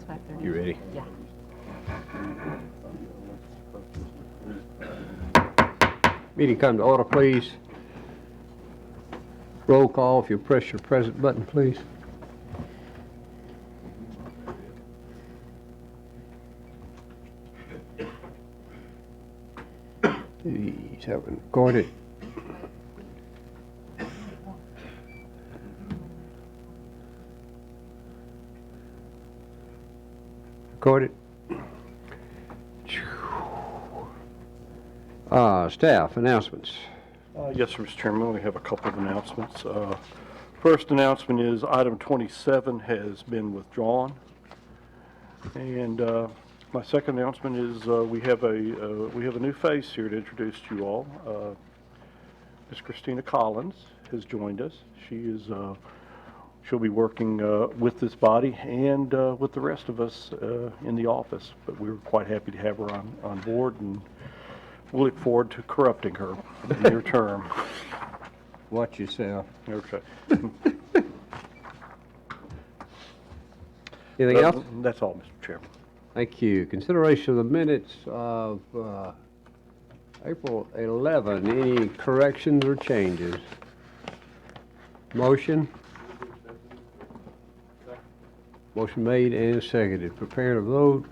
It's 5:30. You ready? Yeah. Meeting come to order, please. Roll call, if you press your present button, please. These haven't recorded. Recorded. Staff announcements. Yes, sir, Mr. Chairman, we have a couple of announcements. First announcement is item 27 has been withdrawn. And my second announcement is we have a new face here to introduce to you all. Ms. Christina Collins has joined us. She'll be working with this body and with the rest of us in the office. But we're quite happy to have her on board, and we look forward to corrupting her in the near term. Watch yourself. Okay. Anything else? That's all, Mr. Chairman. Thank you. Consideration of the minutes of April 11. Any corrections or changes? Motion? Motion made and seconded. Prepare to vote.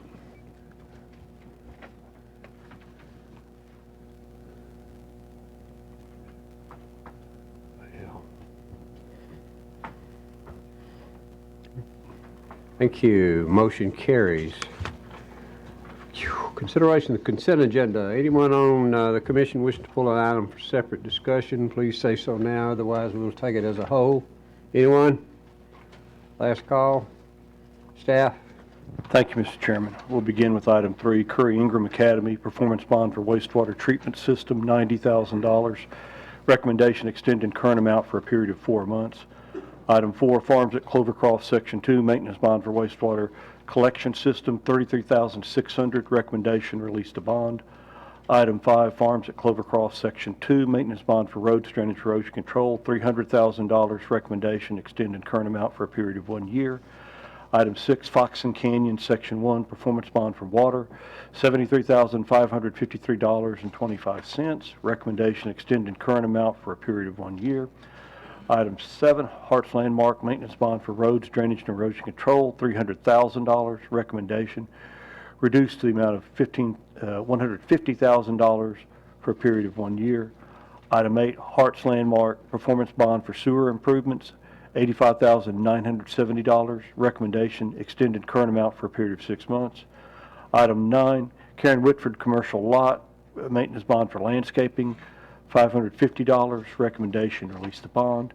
Thank you. Motion carries. Consideration of the consent agenda. Anyone on the commission wishing to pull an item for separate discussion, please say so now. Otherwise, we'll take it as a whole. Anyone? Last call. Staff? Thank you, Mr. Chairman. We'll begin with item 3, Curry Ingram Academy, performance bond for wastewater treatment system, $90,000. Recommendation extending current amount for a period of 4 months. Item 4, Farms at Clovercroft, Section 2, maintenance bond for wastewater collection system, $33,600. Recommendation, release to bond. Item 5, Farms at Clovercroft, Section 2, maintenance bond for roads, drainage, erosion control, $300,000. Recommendation, extending current amount for a period of 1 year. Item 6, Fox and Canyon, Section 1, performance bond for water, $73,553.25. Recommendation, extending current amount for a period of 1 year. Item 7, Hart's Landmark, maintenance bond for roads, drainage, and erosion control, $300,000. Recommendation, reduced to the amount of $150,000 for a period of 1 year. Item 8, Hart's Landmark, performance bond for sewer improvements, $85,970. Recommendation, extended current amount for a period of 6 months. Item 9, Karen Whitford, commercial lot, maintenance bond for landscaping, $550. Recommendation, release the bond.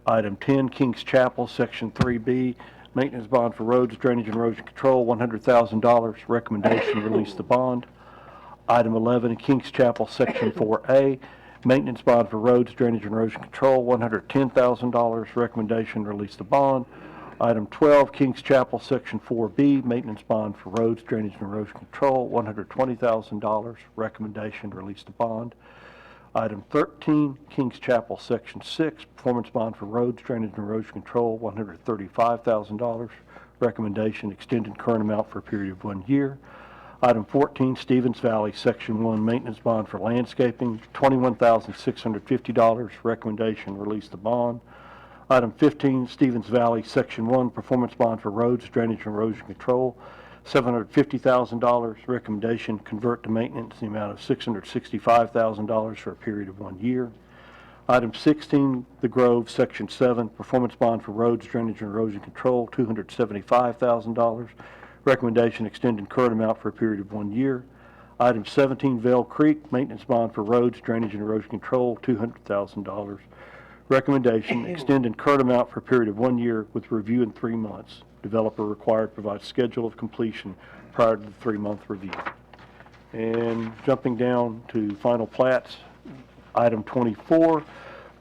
Item 10, Kings Chapel, Section 3B, maintenance bond for roads, drainage, and erosion control, $100,000. Recommendation, release the bond. Item 11, Kings Chapel, Section 4A, maintenance bond for roads, drainage, and erosion control, $110,000. Recommendation, release the bond. Item 12, Kings Chapel, Section 4B, maintenance bond for roads, drainage, and erosion control, $120,000. Recommendation, release the bond. Item 13, Kings Chapel, Section 6, performance bond for roads, drainage, and erosion control, $135,000. Recommendation, extended current amount for a period of 1 year. Item 14, Stevens Valley, Section 1, maintenance bond for landscaping, $21,650. Recommendation, release the bond. Item 15, Stevens Valley, Section 1, performance bond for roads, drainage, and erosion control, $750,000. Recommendation, convert to maintenance in the amount of $665,000 for a period of 1 year. Item 16, The Grove, Section 7, performance bond for roads, drainage, and erosion control, $275,000. Recommendation, extended current amount for a period of 1 year. Item 17, Vale Creek, maintenance bond for roads, drainage, and erosion control, $200,000. Recommendation, extended current amount for a period of 1 year with review in 3 months. Developer required to provide schedule of completion prior to the 3-month review. And jumping down to final plats, item 24,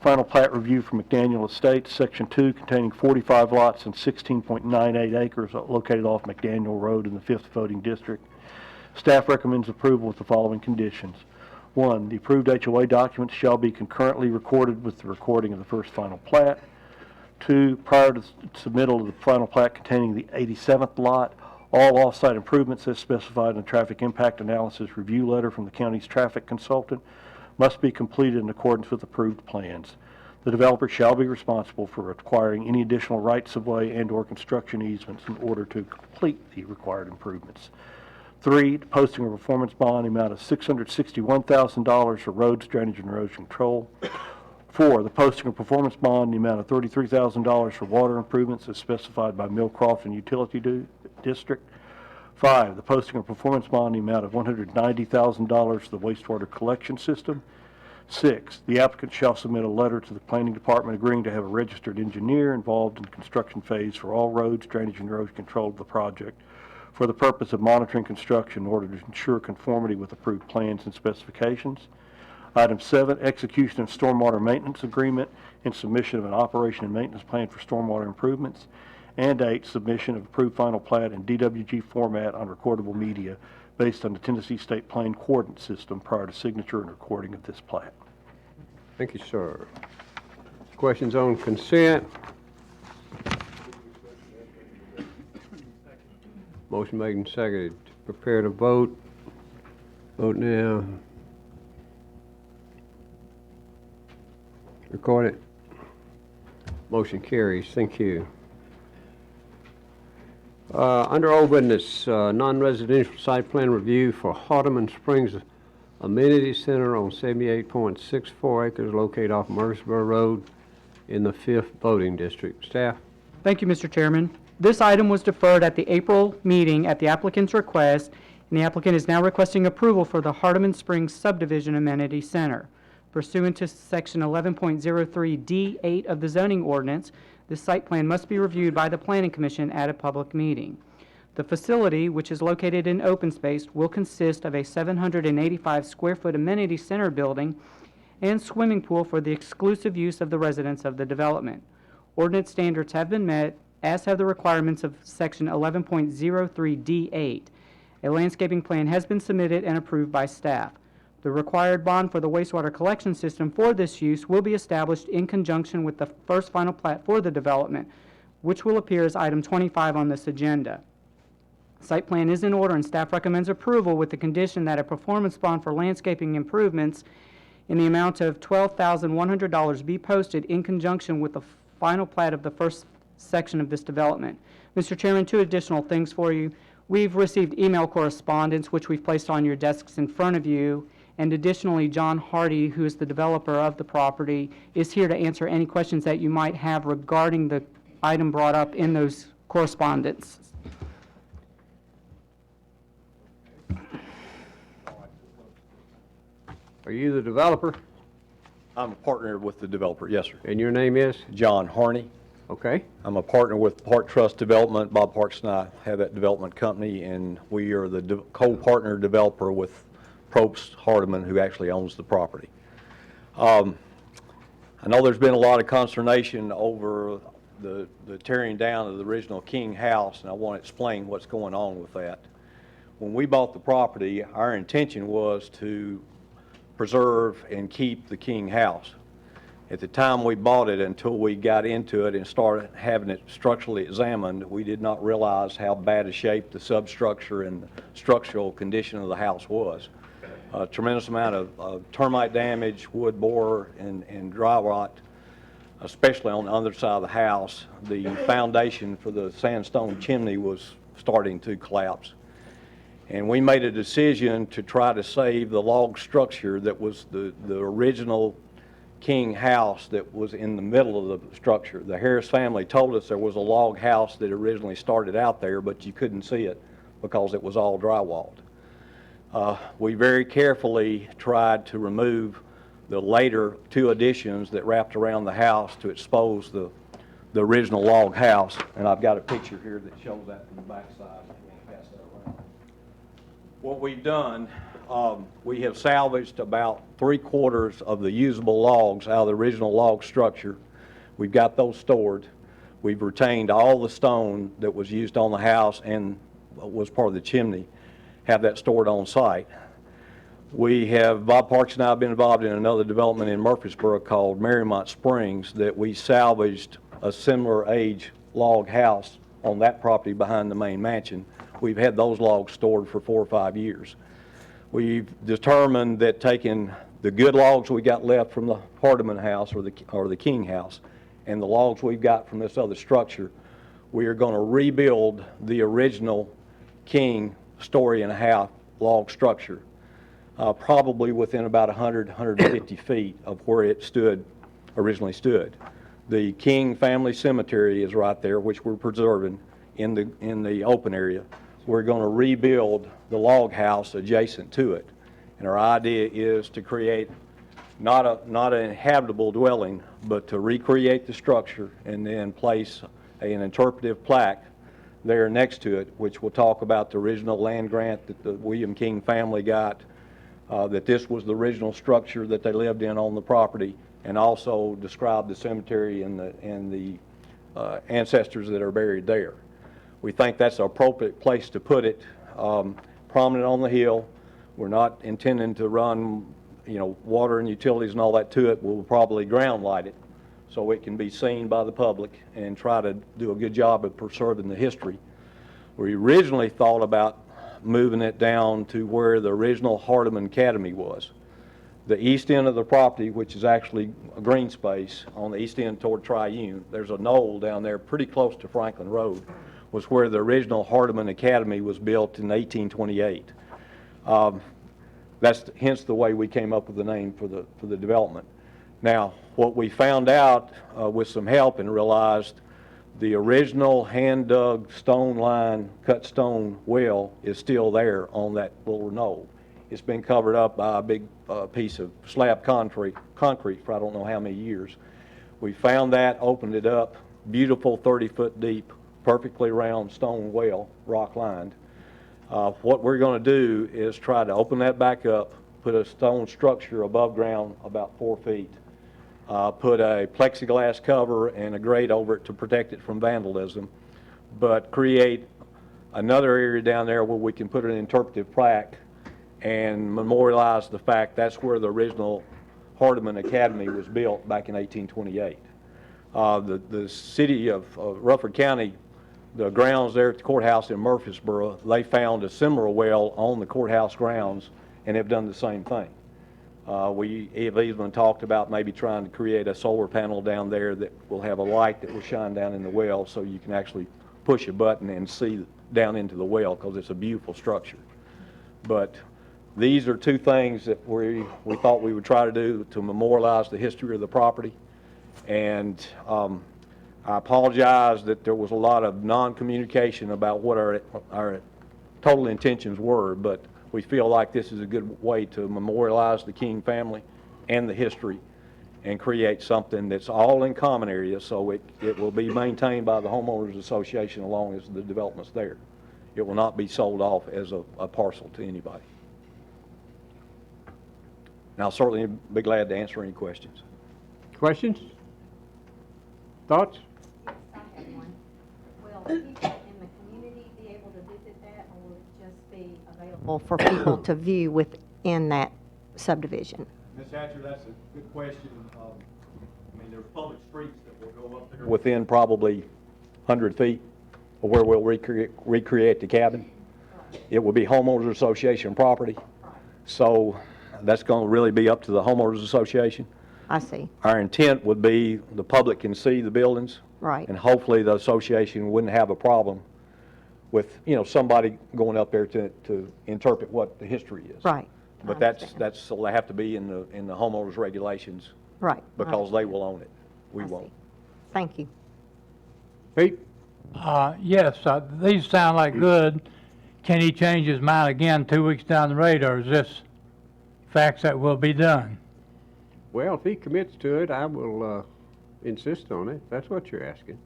final plat review for McDaniel Estates, Section 2, containing 45 lots and 16.98 acres located off McDaniel Road in the 5th voting district. Staff recommends approval with the following conditions. 1, the approved HOA documents shall be concurrently recorded with the recording of the first final plat. 2, prior to submittal of the final plat containing the 87th lot, All off-site improvements as specified in the traffic impact analysis review letter from the county's traffic consultant must be completed in accordance with approved plans. The developer shall be responsible for acquiring any additional rights-of-way and/or construction easements in order to complete the required improvements. 3, the posting of a performance bond in the amount of $661,000 for roads, drainage, and erosion control. 4, the posting of performance bond in the amount of $33,000 for water improvements as specified by Millcroft and Utility District. 5, the posting of performance bond in the amount of $190,000 for the wastewater collection system. 6, the applicant shall submit a letter to the planning department agreeing to have a registered engineer involved in the construction phase for all roads, drainage, and erosion control of the project for the purpose of monitoring construction in order to ensure conformity with approved plans and specifications. Item 7, execution of stormwater maintenance agreement and submission of an operation and maintenance plan for stormwater improvements. And 8, submission of approved final plat in DWG format on recordable media based on the Tennessee State Plane Coordinate System prior to signature and recording of this plat. Thank you, sir. Questions on consent? Motion made and seconded. Prepare to vote. Vote now. Record it. Motion carries. Thank you. Under old business, non-residential site plan review for Hardeman Springs Amenity Center on 78.64 acres located off Murfreesboro Road in the 5th voting district. Staff? Thank you, Mr. Chairman. This item was deferred at the April meeting at the applicant's request, and the applicant is now requesting approval for the Hardeman Springs Subdivision Amenity Center. Pursuant to Section 11.03D8 of the zoning ordinance, this site plan must be reviewed by the Planning Commission at a public meeting. The facility, which is located in open space, will consist of a 785 square foot amenity center building and swimming pool for the exclusive use of the residents of the development. Ordinance standards have been met, as have the requirements of Section 11.03D8. A landscaping plan has been submitted and approved by staff. The required bond for the wastewater collection system for this use will be established in conjunction with the first final plat for the development, which will appear as item 25 on this agenda. Site plan is in order and staff recommends approval with the condition that a performance bond for landscaping improvements in the amount of $12,100 be posted in conjunction with the final plat of the first section of this development. Mr. Chairman, 2 additional things for you. We've received email correspondence, which we've placed on your desks in front of you. And additionally, John Hardy, who is the developer of the property, is here to answer any questions that you might have regarding the item brought up in those correspondence. Are you the developer? I'm a partner with the developer, yes, sir. And your name is? John Harney. Okay. I'm a partner with Park Trust Development. Bob Parks and I have that development company, and we are the co-partner developer with Probst Hardeman, who actually owns the property. I know there's been a lot of consternation over the tearing down of the original King house, and I want to explain what's going on with that. When we bought the property, our intention was to preserve and keep the King house. At the time we bought it, until we got into it and started having it structurally examined, we did not realize how bad a shape the substructure and structural condition of the house was. A tremendous amount of termite damage, wood borer, and dry rot, especially on the other side of the house. The foundation for the sandstone chimney was starting to collapse. And we made a decision to try to save the log structure that was the original King house that was in the middle of the structure. The Harris family told us there was a log house that originally started out there, but you couldn't see it because it was all drywalled. We very carefully tried to remove the later 2 additions that wrapped around the house to expose the original log house. And I've got a picture here that shows that from the back side. If you want to pass that around. What we've done, we have salvaged about 3/4 of the usable logs out of the original log structure. We've got those stored. We've retained all the stone that was used on the house and was part of the chimney, have that stored on site. We have, Bob Parks and I have been involved in another development in Murfreesboro called Marymount Springs that we salvaged a similar age log house on that property behind the main mansion. we've had those logs stored for 4 or 5 years. We've determined that taking the good logs we got left from the Hardeman house or the King house and the logs we've got from this other structure, we are going to rebuild the original King story and a half log structure, probably within about 150 feet of where it originally stood. The King family cemetery is right there, which we're preserving in the open area. We're going to rebuild the log house adjacent to it. And our idea is to create not an inhabitable dwelling, but to recreate the structure and then place an interpretive plaque there next to it, which will talk about the original land grant that the William King family got, that this was the original structure that they lived in on the property, and also describe the cemetery and the ancestors that are buried there. We think that's an appropriate place to put it, prominent on the hill. We're not intending to run, water and utilities and all that to it. We'll probably ground light it so it can be seen by the public and try to do a good job of preserving the history. We originally thought about moving it down to where the original Hardeman Academy was. The east end of the property, which is actually a green space on the east end toward Triune, there's a knoll down there pretty close to Franklin Road, was where the original Hardeman Academy was built in 1828. That's hence the way we came up with the name for the development. Now, what we found out with some help and realized the original hand-dug stone line, cut stone well is still there on that little knoll. It's been covered up by a big piece of slab concrete for I don't know how many years. We found that, opened it up, beautiful 30-foot deep, perfectly round stone well, rock lined. What we're going to do is try to open that back up, put a stone structure above ground about 4 feet, put a plexiglass cover and a grate over it to protect it from vandalism, but create another area down there where we can put an interpretive plaque and memorialize the fact that's where the original Hardeman Academy was built back in 1828. The city of Rutherford County, the grounds there at the courthouse in Murfreesboro, they found a similar well on the courthouse grounds and have done the same thing. We have even talked about maybe trying to create a solar panel down there that will have a light that will shine down in the well so you can actually push a button and see down into the well because it's a beautiful structure. But these are two things that we thought we would try to do to memorialize the history of the property. And I apologize that there was a lot of non-communication about what our total intentions were, but we feel like this is a good way to memorialize the King family and the history and create something that's all in common areas so it will be maintained by the homeowners association as long as the development's there. It will not be sold off as a parcel to anybody. And I'll certainly be glad to answer any questions. Questions? Thoughts? Yes, I have one. Will people in the community be able to visit that, or will it just be available for people to view within that subdivision? Ms. Hatcher, that's a good question. There's public streets that will go up there within probably 100 feet of where we'll recreate the cabin. It will be homeowners association property. So that's going to really be up to the homeowners association. I see. Our intent would be the public can see the buildings. Right. And hopefully the association wouldn't have a problem with, somebody going up there to interpret what the history is. Right. But they have to be in the homeowners regulations. Right. Because they will own it. We I won't. see. Thank you. Pete? Yes, these sound like good. Can he change his mind again 2 weeks down the road, or is this facts that will be done? Well, if he commits to it, I will insist on it. That's what you're asking.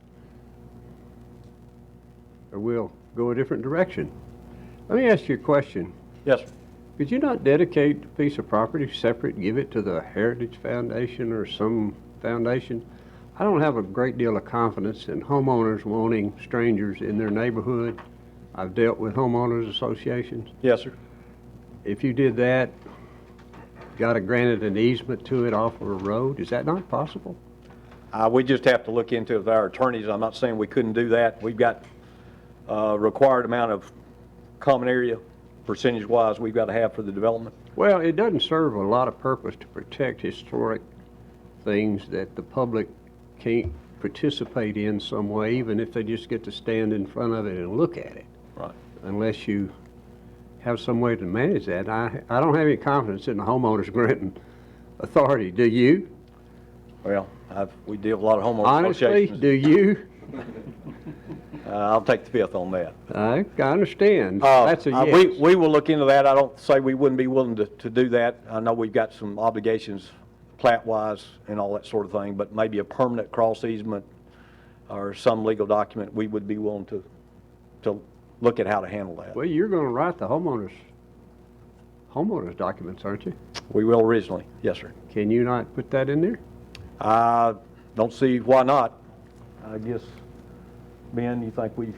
Or we'll go a different direction. Let me ask you a question. Yes, sir. Could you not dedicate a piece of property separate, give it to the Heritage Foundation or some foundation? I don't have a great deal of confidence in homeowners wanting strangers in their neighborhood. I've dealt with homeowners associations. Yes, sir. If you did that, granted an easement to it off of a road, is that not possible? We just have to look into it with our attorneys. I'm not saying we couldn't do that. We've got a required amount of common area, percentage-wise, we've got to have for the development? Well, it doesn't serve a lot of purpose to protect historic things that the public can't participate in some way, even if they just get to stand in front of it and look at it. Right. Unless you have some way to manage that. I don't have any confidence in the homeowners granting authority. Do you? Well, we deal with a lot of homeowners Honestly, associations. do you? I'll take the fifth on that. I understand. That's a yes. We will look into that. I don't say we wouldn't be willing to do that. I know we've got some obligations plat-wise and all that sort of thing, but maybe a permanent cross easement or some legal document, we would be willing to look at how to handle that. Well, you're going to write the homeowners documents, aren't you? We will originally, yes, sir. Can you not put that in there? I don't see why not. I guess, Ben, you think we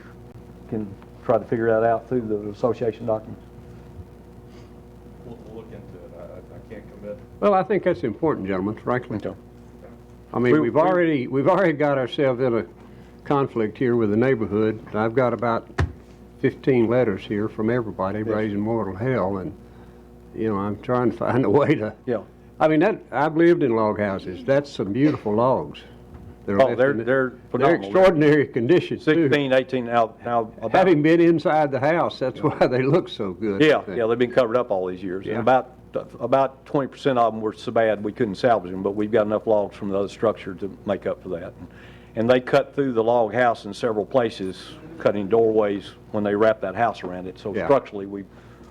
can try to figure that out through the association documents? We'll look into it. I can't commit. Well, I think that's important, gentlemen, frankly. Okay. I mean, We- we've already got ourselves in a conflict here with the neighborhood. I've got about 15 letters here from everybody raising mortal hell, and, you know, I'm trying to find a way to, Yeah. I mean, I've lived in log houses. That's some beautiful logs. Oh, left they're in it. they're They're phenomenal. extraordinary condition, too. 16, 18, now about. Having been inside the house, that's why they look so good. I Yeah, think. yeah, they've been covered up all these years. And Yeah. about 20% of them were so bad we couldn't salvage them, but we've got enough logs from the other structure to make up for that. And they cut through the log house in several places, cutting doorways when they wrapped that house around it. So Yeah. structurally,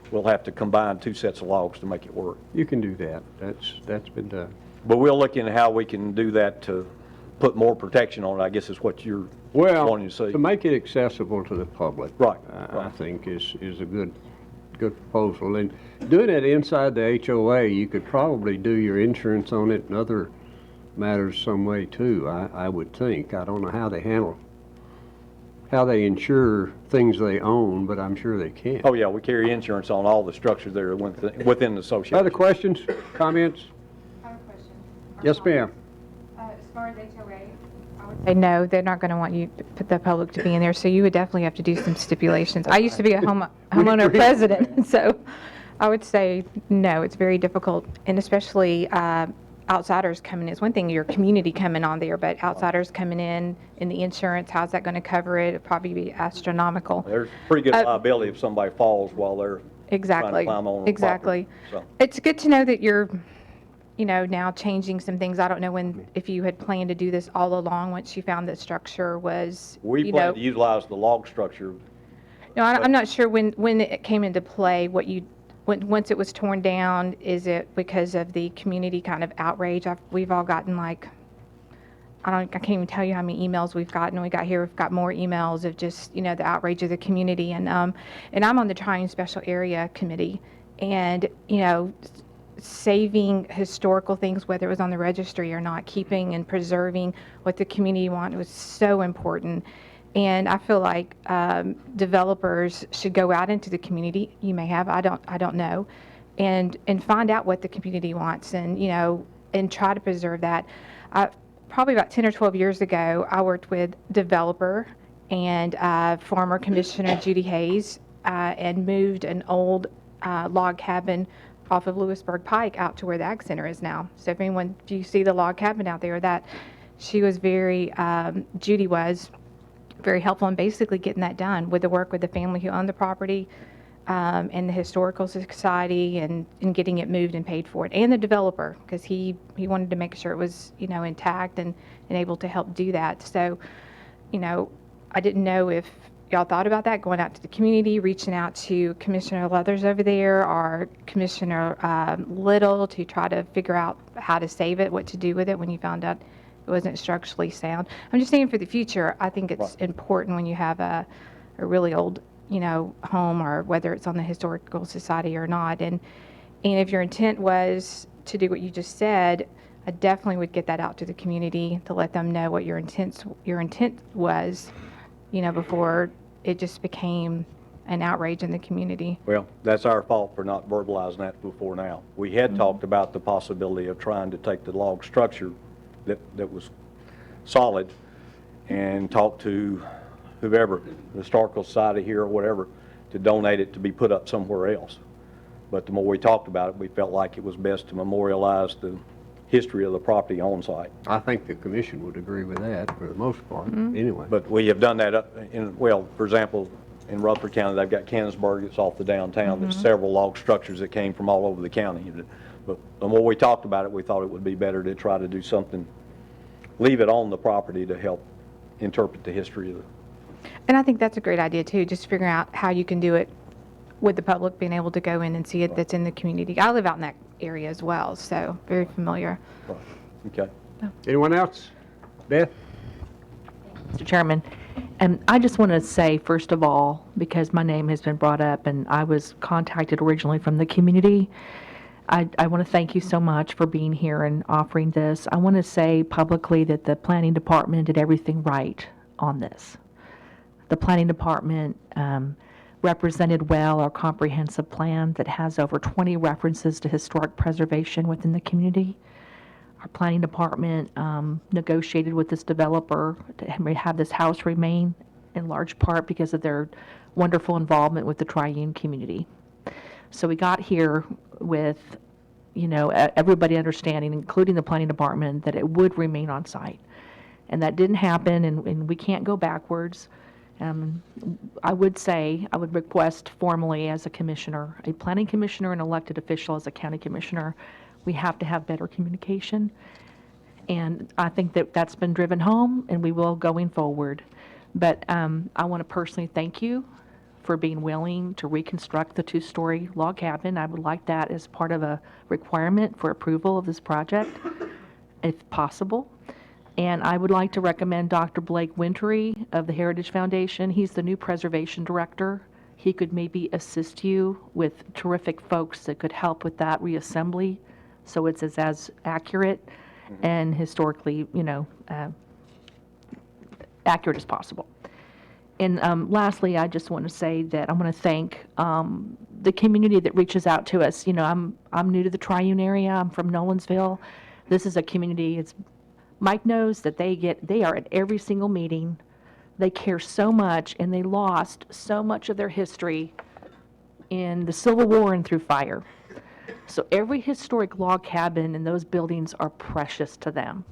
we'll have to combine two sets of logs to make it work. You can do that. That's been done. But we'll look into how we can do that to put more protection on it, I guess is what you're Well, wanting to see. to make it accessible to the public. Right, I right. think is a good proposal. And doing it inside the HOA, you could probably do your insurance on it and other matters some way too, I would think. I don't know how they insure things they own, but I'm sure they can. Oh, yeah, we carry insurance on all the structures that are within the association. Other questions, comments? I have a question. Yes, ma'am. As far as HOA, I would say no, they're not going to want you, the public to be in there, so you would definitely have to do some stipulations. I used to be a homeowner agree. president, so I would say no, it's very difficult, and especially outsiders coming in. It's one thing, your community coming on there, but outsiders coming in the insurance, how's that going to cover it? It'd probably be astronomical. There's pretty good liability if somebody falls while they're trying to Exactly, climb on the exactly. property, so. It's good to know that you're, now changing some things. I don't know if you had planned to do this all along, once you found that structure was, We plan to utilize the log structure. No, I'm not sure when it came into play, once it was torn down, is it because of the community kind of outrage? We've all gotten like, I can't even tell you how many emails we've gotten. We've got more emails of just, the outrage of the community. And I'm on the Triune Special Area Committee, and, saving historical things, whether it was on the registry or not, keeping and preserving what the community wanted was so important. And I feel like developers should go out into the community. You may have, I don't know, and find out what the community wants, and and try to preserve that. Probably about 10 or 12 years ago, I worked with developer and former Commissioner Judy Hayes, and moved an old log cabin off of Lewisburg Pike out to where the Ag Center is now. So if you see the log cabin out there, that she was Judy was very helpful in basically getting that done with the work with the family who owned the property, and the Historical Society, and getting it moved and paid for it, and the developer, because he wanted to make sure it was intact and able to help do that. So I didn't know if y'all thought about that, going out to the community, reaching out to Commissioner Leathers over there or Commissioner Little to try to figure out how to save it, what to do with it when you found out it wasn't structurally sound. I'm just saying for the future, I think it's important when you have a really old, home, or whether it's on the Historical Society or not. And if your intent was to do what you just said, I definitely would get that out to the community to let them know what your intent was, before it just became an outrage in the community. Well, that's our fault for not verbalizing that before now. We had talked about the possibility of trying to take the log structure that was solid and talk to whoever, the Historical Society here or whatever, to donate it to be put up somewhere else. But the more we talked about it, we felt like it was best to memorialize the history of the property on site. I think the commission would agree with that for the most part, anyway. But we have done that well, for example, in Rutherford County, they've got Canonsburg that's off the downtown. There's several log structures that came from all over the county. But the more we talked about it, we thought it would be better to try to do something, leave it on the property to help interpret the history of the. And I think that's a great idea too, just figuring out how you can do it with the public being able to go in and see it that's in the community. I live out in that area as well, so very familiar. Okay. Anyone else? Beth? Mr. Chairman, and I just want to say, first of all, because my name has been brought up and I was contacted originally from the community, I want to thank you so much for being here and offering this. I want to say publicly that the planning department did everything right on this. The planning department represented well our comprehensive plan that has over 20 references to historic preservation within the community. Our planning department negotiated with this developer to have this house remain in large part because of their wonderful involvement with the Triune community. So we got here with, everybody understanding, including the planning department, that it would remain on site. And that didn't happen, and we can't go backwards. I would request formally as a commissioner, a planning commissioner, an elected official as a county commissioner, we have to have better communication. And I think that that's been driven home, and we will going forward. But I want to personally thank you for being willing to reconstruct the two-story log cabin. I would like that as part of a requirement for approval of this project, if possible. And I would like to recommend Dr. Blake Wintery of the Heritage Foundation. He's the new preservation director. He could maybe assist you with terrific folks that could help with that reassembly so it's as accurate and historically, accurate as possible. And lastly, I just want to say that I want to thank the community that reaches out to us. I'm new to the Triune area. I'm from Nolensville. This is a community. Mike knows that they are at every single meeting. They care so much, and they lost so much of their history in the Civil War and through fire. So every historic log cabin in those buildings are precious to them.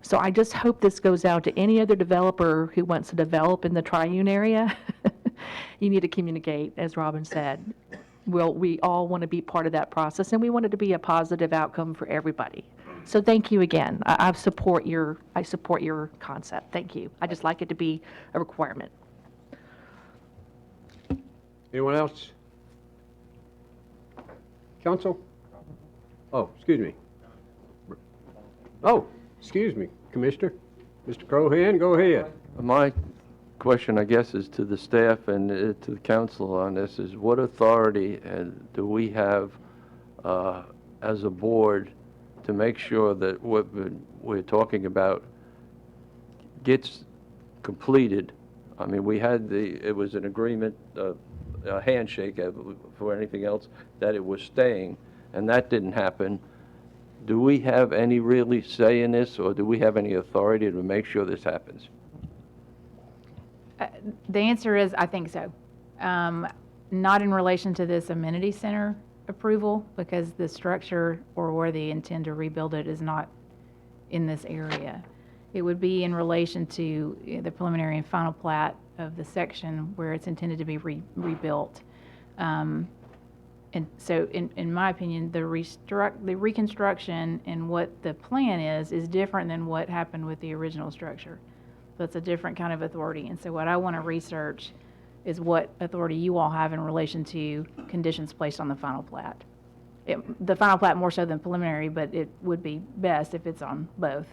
So I just hope this goes out to any other developer who wants to develop in the Triune area. You need to communicate, as Robin said. We all want to be part of that process, and we want it to be a positive outcome for everybody. So thank you again. I support your concept. Thank you. I just like it to be a requirement. Anyone else? Council? Oh, excuse me. Oh, excuse me, Commissioner. Mr. Crohan, go ahead. My question, I guess, is to the staff and to the council on this, is what authority do we have as a board to make sure that what we're talking about gets completed? I mean, it was an agreement, a handshake for anything else, that it was staying, and that didn't happen. Do we have any really say in this, or do we have any authority to make sure this happens? The answer is, I think so. Not in relation to this amenity center approval, because the structure or where they intend to rebuild it is not in this area. It would be in relation to the preliminary and final plat of the section where it's intended to be rebuilt. And so, in my opinion, the reconstruction and what the plan is different than what happened with the original structure. So it's a different kind of authority. And so what I want to research is what authority you all have in relation to conditions placed on the final plat. The final plat more so than preliminary, but it would be best if it's on both.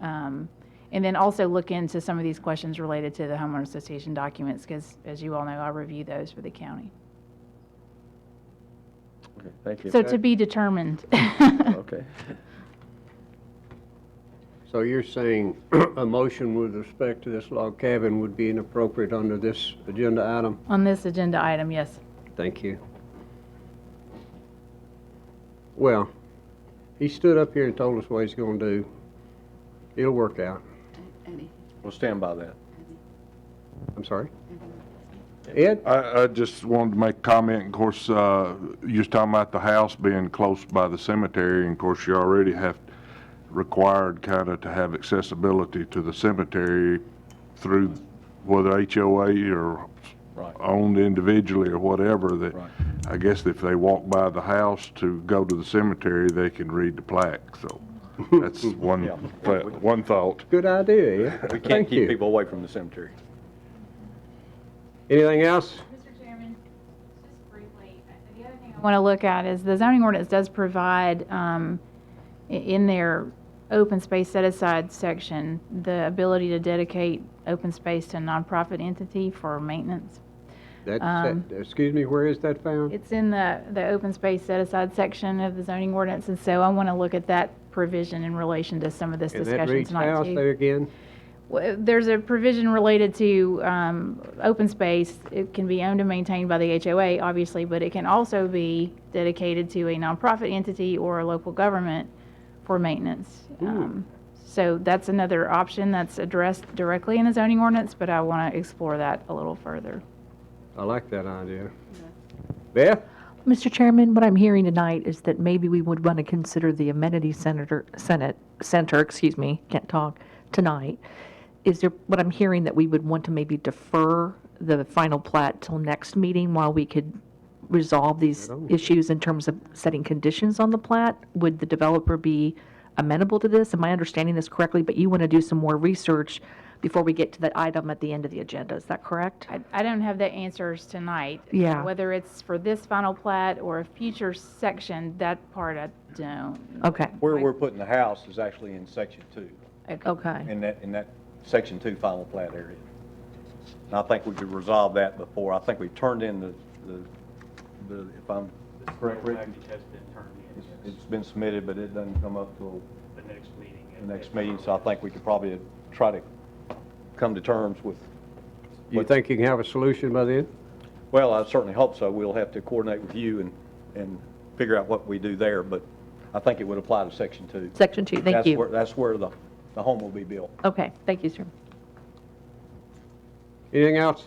And then also look into some of these questions related to the homeowner association documents, because as you all know, I review those for the county. Okay, thank you. So to be determined. Okay. So you're saying a motion with respect to this log cabin would be inappropriate under this agenda item? On this agenda item, yes. Thank you. Well, he stood up here and told us what he's going to do. It'll work out. We'll stand by that. I'm sorry? Ed? I just wanted to make a comment. Of course, you was talking about the house being close by the cemetery, and of course, you already have required kind of to have accessibility to the cemetery through whether HOA or Right. owned individually or whatever, that Right. I guess if they walk by the house to go to the cemetery, they can read the plaque, so that's one, Yeah. one thought. Good idea, Ed. We can't Thank keep you. people away from the cemetery. Anything else? Mr. Chairman, just briefly, the other thing I want to look at is the zoning ordinance does provide, in their open space set-aside section, the ability to dedicate open space to a nonprofit entity for maintenance. Excuse me, where is that found? It's in the open space set-aside section of the zoning ordinance, and so I want to look at that provision in relation to some of this And that discussion reads tonight, how, too. say again? Well, there's a provision related to open space. It can be owned and maintained by the HOA, obviously, but it can also be dedicated to a nonprofit entity or a local government for maintenance. So that's another option that's addressed directly in the zoning ordinance, but I want to explore that a little further. I like that idea. Beth? Mr. Chairman, what I'm hearing tonight is that maybe we would want to consider the amenity center, excuse me, can't talk, tonight. Is there, what I'm hearing, that we would want to maybe defer the final plat till next meeting while we could resolve these issues in terms of setting conditions on the plat? Would the developer be amenable to this? Am I understanding this correctly? But you want to do some more research before we get to that item at the end of the agenda, is that correct? I don't have the answers tonight. Yeah. Whether it's for this final plat or a future section, that part I don't. Okay, Where we're putting the house is actually in section 2, okay. in that section 2 final plat area. And I think we could resolve that before, I think we turned in the if I'm correct, Rick? It's been submitted, but it doesn't come up till the next meeting, so I think we could probably try to come to terms with. You think you can have a solution by then? Well, I certainly hope so. We'll have to coordinate with you and figure out what we do there, but I think it would apply to section 2. Section 2, thank you. That's where the home will be built. Okay, thank you, sir. Anything else?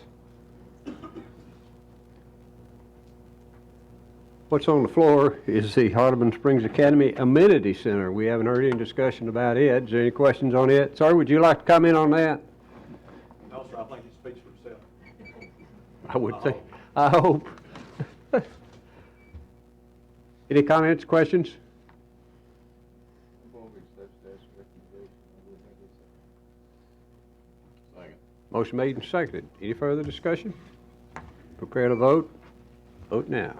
What's on the floor is the Hardeman Springs Academy Amenity Center. We haven't heard any discussion about it. Is there any questions on it? Sir, would you like to comment on that? No, sir, I think it speaks for itself. I would think, I hope. Any comments, questions? Motion made and seconded. Any further discussion? Prepare to vote. Vote now.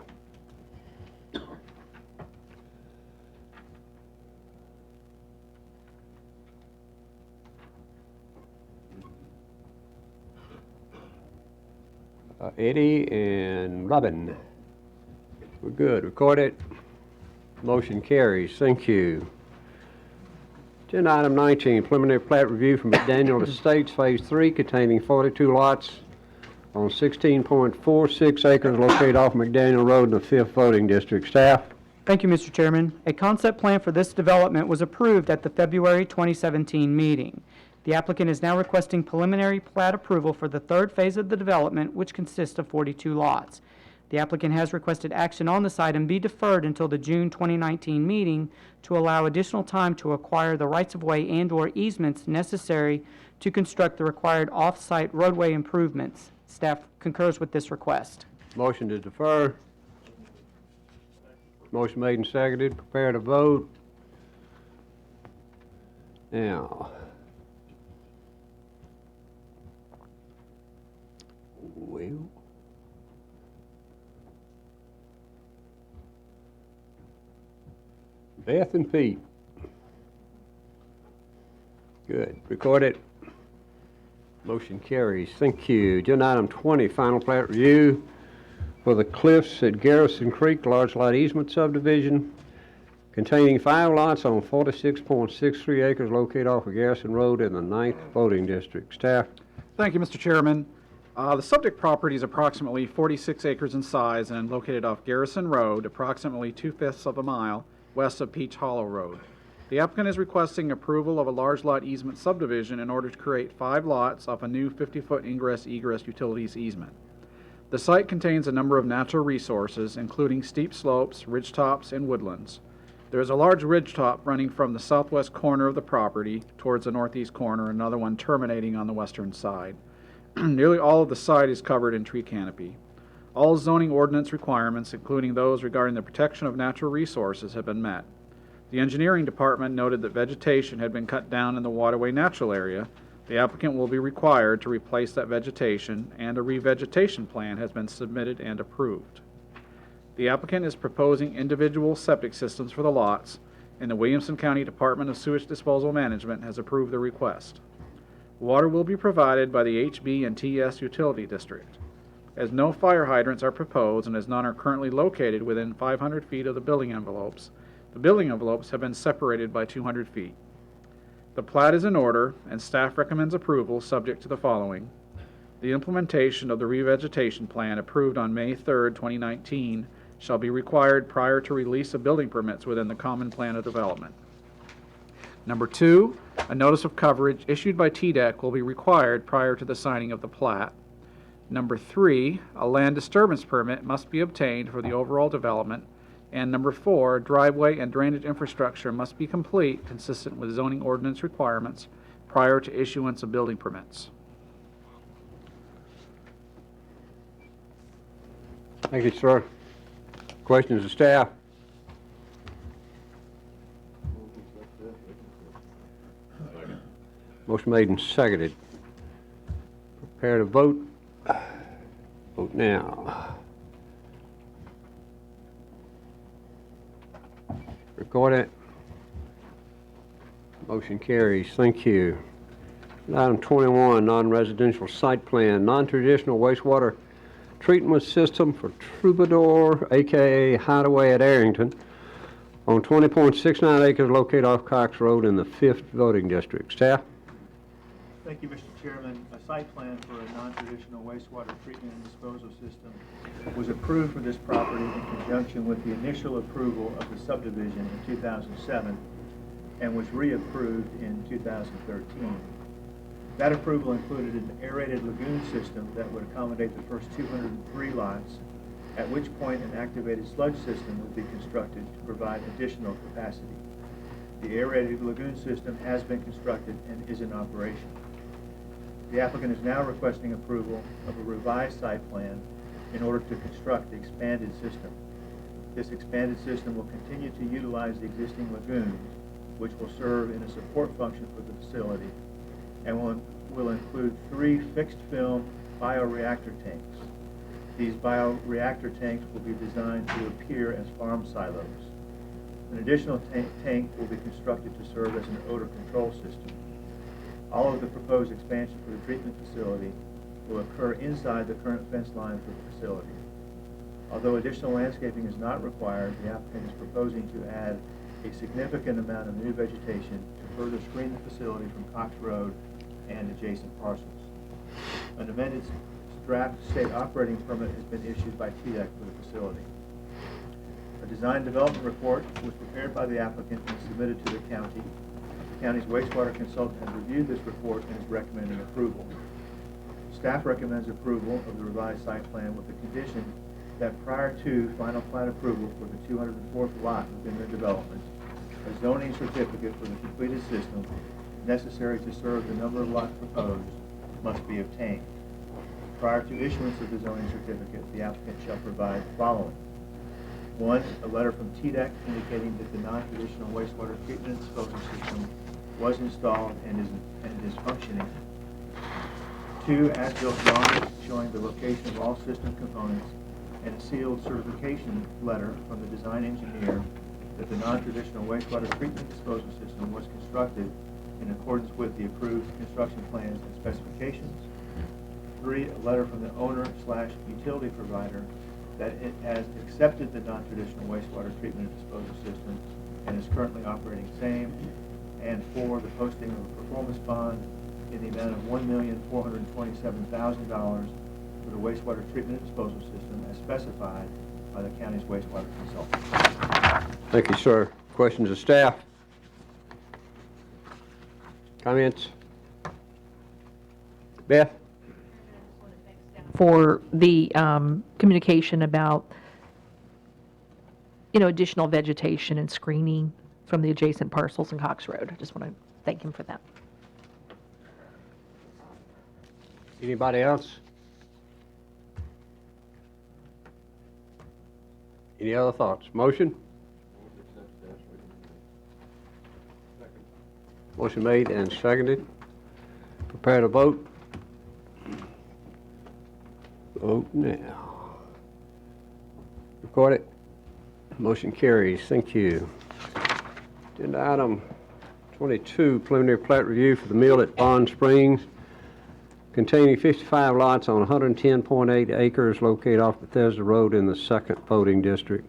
Eddie and Robin. We're good. Record it. Motion carries. Thank you. Agenda item 19, preliminary plat review from McDaniel Estates, Phase 3, containing 42 lots on 16.46 acres located off McDaniel Road in the 5th voting district. Staff? Thank you, Mr. Chairman. A concept plan for this development was approved at the February 2017 meeting. The applicant is now requesting preliminary plat approval for the third phase of the development, which consists of 42 lots. The applicant has requested action on this item be deferred until the June 2019 meeting to allow additional time to acquire the rights-of-way and/or easements necessary to construct the required off-site roadway improvements. Staff concurs with this request. Motion to defer. Motion made and seconded. Prepare to vote. Now. Well. Beth and Pete. Good. Record it. Motion carries. Thank you. Agenda item 20, final plat review for the Cliffs at Garrison Creek large lot easement subdivision containing 5 lots on 46.63 acres located off of Garrison Road in the 9th voting district. Staff? Thank you, Mr. Chairman. The subject property is approximately 46 acres in size and located off Garrison Road, approximately 2/5 of a mile west of Peach Hollow Road. The applicant is requesting approval of a large lot easement subdivision in order to create 5 lots off a new 50-foot ingress-egress utilities easement. The site contains a number of natural resources, including steep slopes, ridgetops, and woodlands. There is a large ridgetop running from the southwest corner of the property towards the northeast corner, another one terminating on the western side. Nearly all of the site is covered in tree canopy. All zoning ordinance requirements, including those regarding the protection of natural resources, have been met. The engineering department noted that vegetation had been cut down in the waterway natural area. The applicant will be required to replace that vegetation, and a revegetation plan has been submitted and approved. The applicant is proposing individual septic systems for the lots, and the Williamson County Department of Sewage Disposal Management has approved the request. Water will be provided by the HB and TS utility district. As no fire hydrants are proposed and as none are currently located within 500 feet of the building envelopes, the building envelopes have been separated by 200 feet. The plat is in order, and staff recommends approval subject to the following: the implementation of the revegetation plan approved on May 3, 2019, shall be required prior to release of building permits within the Common Plan of Development. Number 2, a notice of coverage issued by TDEC will be required prior to the signing of the plat. Number 3, a land disturbance permit must be obtained for the overall development. And number 4, driveway and drainage infrastructure must be complete, consistent with zoning ordinance requirements, prior to issuance of building permits. Thank you, sir. Questions of staff? Motion made and seconded. Prepare to vote. Vote now. Record it. Motion carries. Thank you. Item 21, non-residential site plan, non-traditional wastewater treatment system for Troubadour, AKA Hideaway at Arrington, on 20.69 acres located off Cox Road in the 5th voting district. Staff? Thank you, Mr. Chairman. A site plan for a non-traditional wastewater treatment and disposal system was approved for this property in conjunction with the initial approval of the subdivision in 2007 and was reapproved in 2013. That approval included an aerated lagoon system that would accommodate the first 203 lots, at which point an activated sludge system would be constructed to provide additional capacity. The aerated lagoon system has been constructed and is in operation. The applicant is now requesting approval of a revised site plan in order to construct the expanded system. This expanded system will continue to utilize the existing lagoons, which will serve in a support function for the facility, and will include 3 fixed film bioreactor tanks. These bioreactor tanks will be designed to appear as farm silos. An additional tank will be constructed to serve as an odor control system. All of the proposed expansion for the treatment facility will occur inside the current fence line for the facility. Although additional landscaping is not required, the applicant is proposing to add a significant amount of new vegetation to further screen the facility from Cox Road and adjacent parcels. An amended draft state operating permit has been issued by TDEC for the facility. A design development report was prepared by the applicant and submitted to the county. The county's wastewater consultant has reviewed this report and is recommending approval. Staff recommends approval of the revised site plan with the condition that prior to final plat approval for the 204th lot within the development, a zoning certificate for the completed system necessary to serve the number of lots proposed must be obtained. Prior to issuance of the zoning certificate, the applicant shall provide the following. 1, a letter from TDEC indicating that the non-traditional wastewater treatment and disposal system was installed and is functioning. 2, as-built drawings showing the location of all system components, and a sealed certification letter from the design engineer that the non-traditional wastewater treatment disposal system was constructed in accordance with the approved construction plans and specifications. 3, a letter from the owner/utility provider that it has accepted the non-traditional wastewater treatment and disposal system and is currently operating same. And 4, the posting of a performance bond in the amount of $1,427,000 for the wastewater treatment and disposal system as specified by the county's wastewater consultant. Thank you, sir. Questions of staff? Comments? Beth? for the communication about, additional vegetation and screening from the adjacent parcels in Cox Road. I just want to thank him for that. Anybody else? Any other thoughts? Motion? Motion made and seconded. Prepare to vote. Vote now. Record it. Motion carries. Thank you. Agenda item 22, preliminary plat review for the mill at Bond Springs, containing 55 lots on 110.8 acres located off Bethesda Road in the 2nd voting district.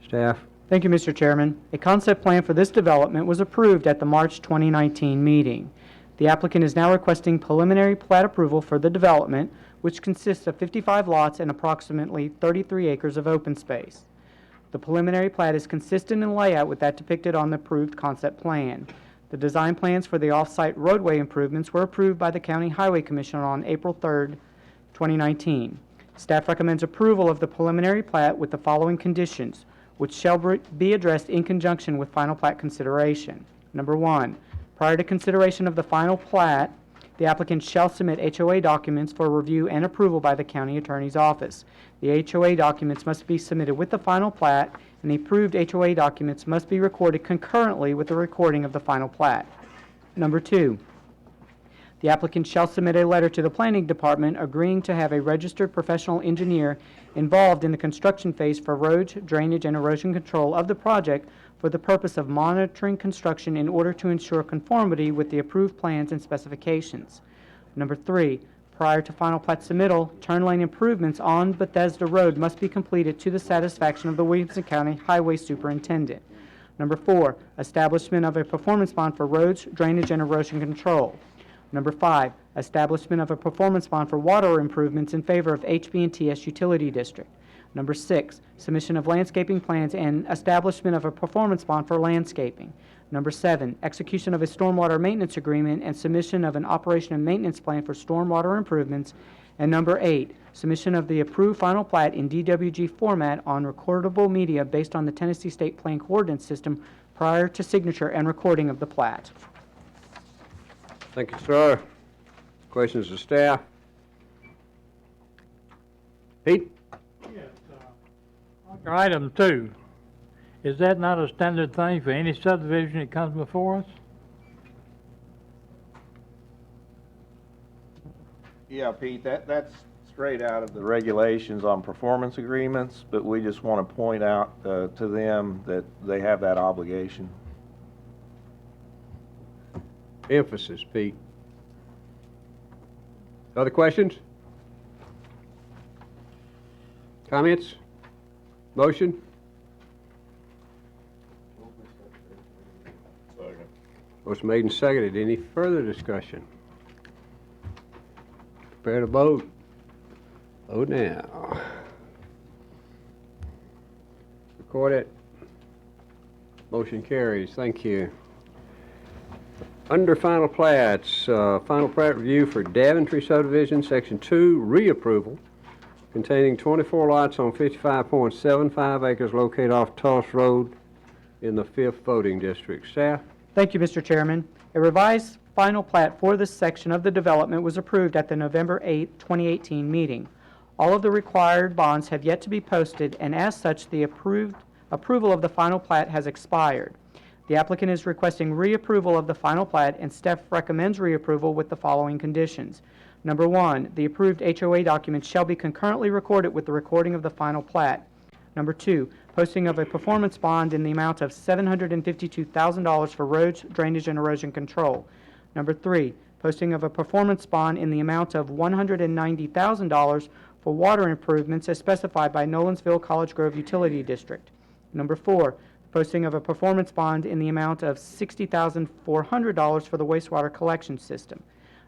Staff? Thank you, Mr. Chairman. A concept plan for this development was approved at the March 2019 meeting. The applicant is now requesting preliminary plat approval for the development, which consists of 55 lots and approximately 33 acres of open space. The preliminary plat is consistent in layout with that depicted on the approved concept plan. The design plans for the off-site roadway improvements were approved by the County Highway Commission on April 3rd, 2019. Staff recommends approval of the preliminary plat with the following conditions, which shall be addressed in conjunction with final plat consideration. Number 1, prior to consideration of the final plat, the applicant shall submit HOA documents for review and approval by the County Attorney's Office. The HOA documents must be submitted with the final plat, and the approved HOA documents must be recorded concurrently with the recording of the final plat. Number 2, the applicant shall submit a letter to the Planning Department agreeing to have a registered professional engineer involved in the construction phase for roads, drainage, and erosion control of the project for the purpose of monitoring construction in order to ensure conformity with the approved plans and specifications. Number 3, prior to final plat submittal, turn lane improvements on Bethesda Road must be completed to the satisfaction of the Williamson County Highway Superintendent. Number 4, establishment of a performance bond for roads, drainage, and erosion control. Number 5, establishment of a performance bond for water improvements in favor of HB&TS Utility District. Number 6, submission of landscaping plans and establishment of a performance bond for landscaping. Number 7, execution of a stormwater maintenance agreement and submission of an operation and maintenance plan for stormwater improvements. And number 8, submission of the approved final plat in DWG format on recordable media based on the Tennessee State Plan Coordinate System prior to signature and recording of the plat. Thank you, sir. Questions of staff? Pete? Yes, under item 2, is that not a standard thing for any subdivision that comes before us? Yeah, Pete, that's straight out of the regulations on performance agreements, but we just want to point out to them that they have that obligation. Emphasis, Pete. Other questions? Comments? Motion? Motion made and seconded. Any further discussion? Prepare to vote. Vote now. Record it. Motion carries. Thank you. Under final plats, final plat review for Daventry subdivision, section 2, reapproval, containing 24 lots on 55.75 acres located off Tulse Road in the 5th voting district. Staff? Thank you, Mr. Chairman. A revised final plat for this section of the development was approved at the November 8, 2018 meeting. All of the required bonds have yet to be posted, and as such, the approval of the final plat has expired. The applicant is requesting reapproval of the final plat, and staff recommends reapproval with the following conditions. Number 1, the approved HOA documents shall be concurrently recorded with the recording of the final plat. Number 2, posting of a performance bond in the amount of $752,000 for roads, drainage, and erosion control. Number 3, posting of a performance bond in the amount of $190,000 for water improvements as specified by Nolensville College Grove Utility District. Number 4, posting of a performance bond in the amount of $60,400 for the wastewater collection system.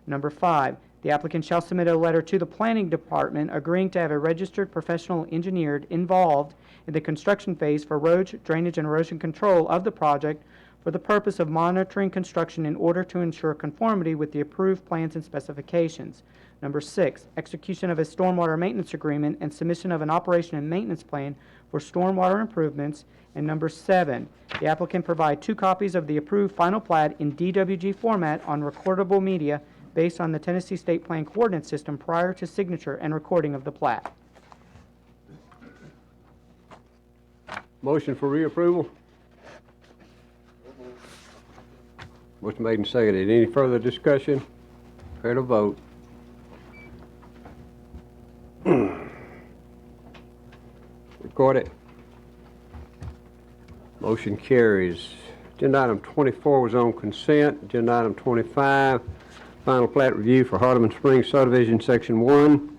Number 5, the applicant shall submit a letter to the Planning Department agreeing to have a registered professional engineer involved in the construction phase for roads, drainage, and erosion control of the project for the purpose of monitoring construction in order to ensure conformity with the approved plans and specifications. Number 6, execution of a stormwater maintenance agreement and submission of an operation and maintenance plan for stormwater improvements. And number 7, the applicant provide 2 copies of the approved final plat in DWG format on recordable media based on the Tennessee State Plan Coordinate System prior to signature and recording of the plat. Motion for reapproval? Motion made and seconded. Any further discussion? Prepare to vote. Record it. Motion carries. Agenda item 24 was on consent. Agenda item 25, final plat review for Hardeman Springs subdivision, section 1,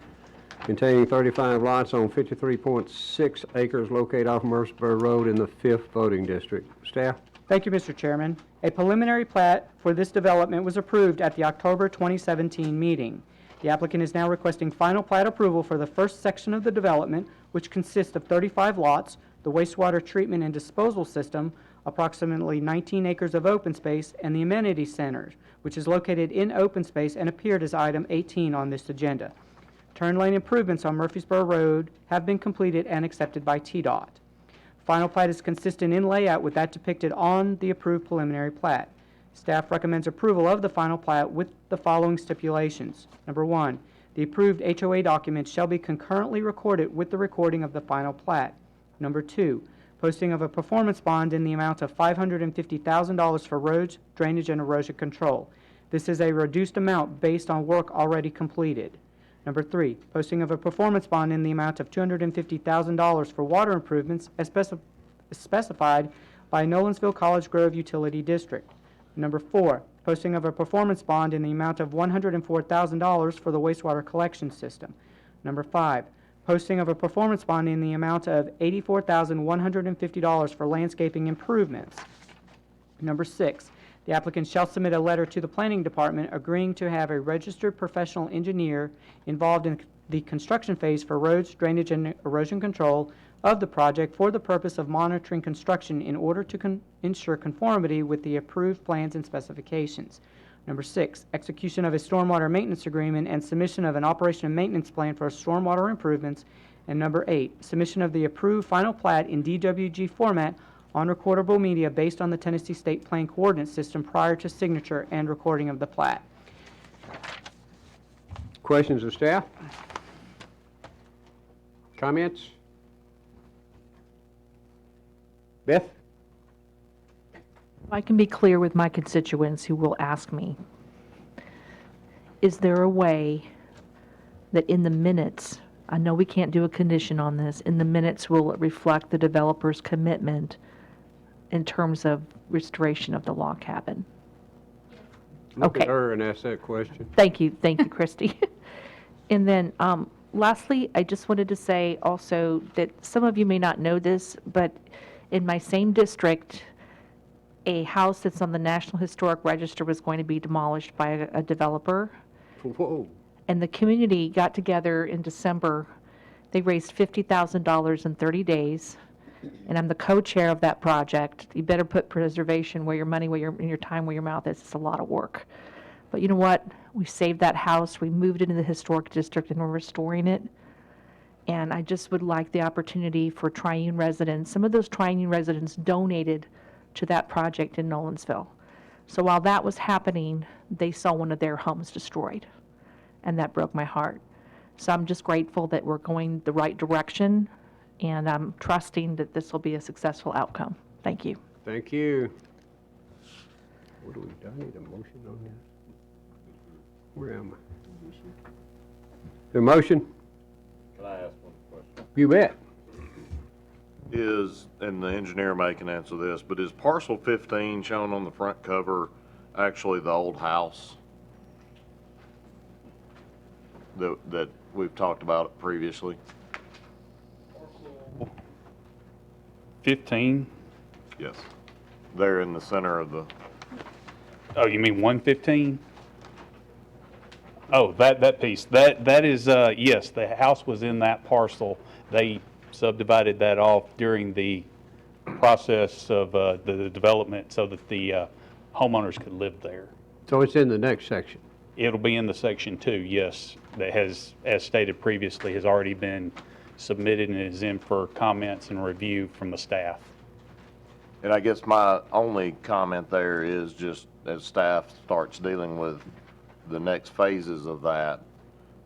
containing 35 lots on 53.6 acres located off Murfreesboro Road in the 5th voting district. Staff? Thank you, Mr. Chairman. A preliminary plat for this development was approved at the October 2017 meeting. The applicant is now requesting final plat approval for the first section of the development, which consists of 35 lots, the wastewater treatment and disposal system, approximately 19 acres of open space, and the amenity center, which is located in open space and appeared as item 18 on this agenda. Turn lane improvements on Murfreesboro Road have been completed and accepted by TDOT. Final plat is consistent in layout with that depicted on the approved preliminary plat. Staff recommends approval of the final plat with the following stipulations. Number 1, the approved HOA documents shall be concurrently recorded with the recording of the final plat. Number 2, posting of a performance bond in the amount of $550,000 for roads, drainage, and erosion control. This is a reduced amount based on work already completed. Number 3, posting of a performance bond in the amount of $250,000 for water improvements as specified by Nolensville College Grove Utility District. Number 4, posting of a performance bond in the amount of $104,000 for the wastewater collection system. Number 5, posting of a performance bond in the amount of $84,150 for landscaping improvements. Number 6, the applicant shall submit a letter to the planning department agreeing to have a registered professional engineer involved in the construction phase for roads, drainage, and erosion control of the project for the purpose of monitoring construction in order to ensure conformity with the approved plans and specifications. Number 6, execution of a stormwater maintenance agreement and submission of an operation and maintenance plan for stormwater improvements. And number 8, submission of the approved final plat in DWG format on recordable media based on the Tennessee State Plan Coordinate System prior to signature and recording of the plat. Questions of staff? Comments? Beth? If I can be clear with my constituents who will ask me, is there a way that in the minutes, I know we can't do a condition on this, in the minutes will it reflect the developer's commitment in terms of restoration of the log cabin? Look at Okay. her and ask that question. Thank you, Christy. And then, lastly, I just wanted to say also that some of you may not know this, but in my same district, a house that's on the National Historic Register was going to be demolished by a developer. Whoa. And the community got together in December. They raised $50,000 in 30 days. And I'm the co-chair of that project. You better put preservation where your money, where your time, where your mouth is. It's a lot of work. But you know what? We saved that house. We moved it into the historic district and we're restoring it. And I just would like the opportunity for Triune residents. Some of those Triune residents donated to that project in Nolensville. So while that was happening, they saw one of their homes destroyed. And that broke my heart. So I'm just grateful that we're going the right direction. And I'm trusting that this will be a successful outcome. Thank you. Thank you. What do we do? I need a motion on that. Where am I? The motion? Can I ask one question? You bet. Is, and the engineer may can answer this, but is parcel 15 shown on the front cover actually the old house that we've talked about previously? 15? Yes. There in the center of the, Oh, you mean 115? Oh, that piece. That is, yes, the house was in that parcel. They subdivided that off during the process of the development so that the homeowners could live there. So it's in the next section. It'll be in the section 2, yes. that has, as stated previously, has already been submitted and is in for comments and review from the staff. And I guess my only comment there is just as staff starts dealing with the next phases of that,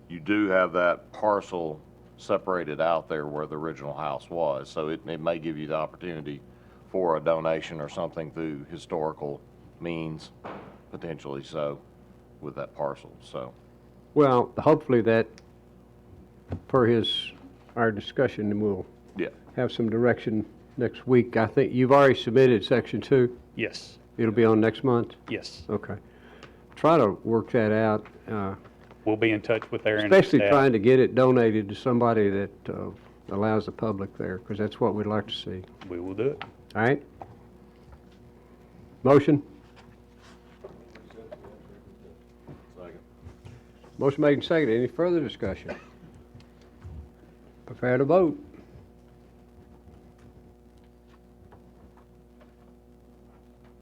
you do have that parcel separated out there where the original house was. So it may give you the opportunity for a donation or something through historical means, potentially so, with that parcel, so. Well, hopefully that, per our discussion, and we'll Yeah. have some direction next week. I think you've already submitted section 2. Yes, It'll be on next month? yes. Okay. Try to work that out, We'll be in touch with Aaron. and especially staff. trying to get it donated to somebody that allows the public there, because that's what we'd like to see. We will do it. All right? Motion? Motion made and seconded. Any further discussion? Prepare to vote.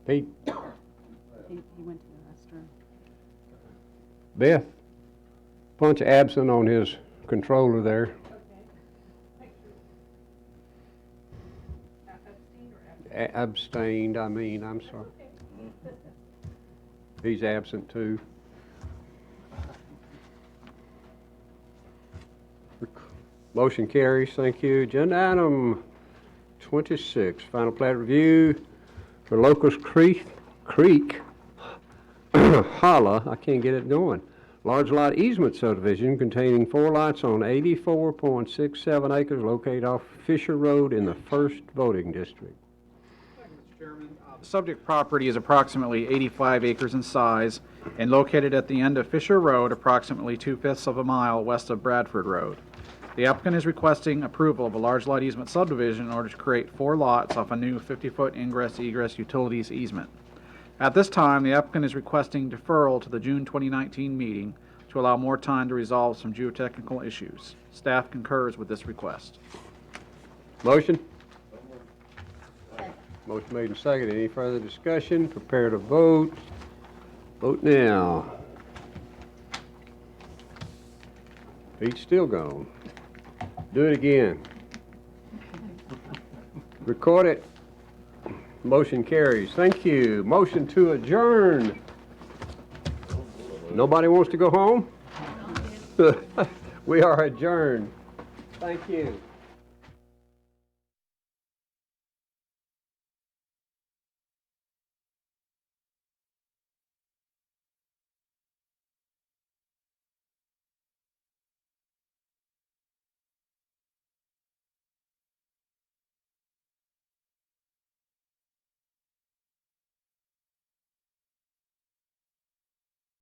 Pete? He went to the restroom. Beth? Punch absent on his controller there. Abstained, I'm sorry. He's absent too. Motion carries, thank you. Agenda item 26, final plat review for Locust Creek, Holla, I can't get it going. Large lot easement subdivision containing 4 lots on 84.67 acres located off Fisher Road in the 1st voting district. Mr. Chairman, the subject property is approximately 85 acres in size and located at the end of Fisher Road, approximately 2/5 of a mile west of Bradford Road. The applicant is requesting approval of a large lot easement subdivision in order to create 4 lots off a new 50-foot ingress-egress utilities easement. At this time, the applicant is requesting deferral to the June 2019 meeting to allow more time to resolve some geotechnical issues. Staff concurs with this request. Motion? Motion made and seconded. Any further discussion? Prepare to vote. Vote now. Pete's still gone. Do it again. Record it. Motion carries. Thank you. Motion to adjourn. Nobody wants to go home? We are adjourned. Thank you.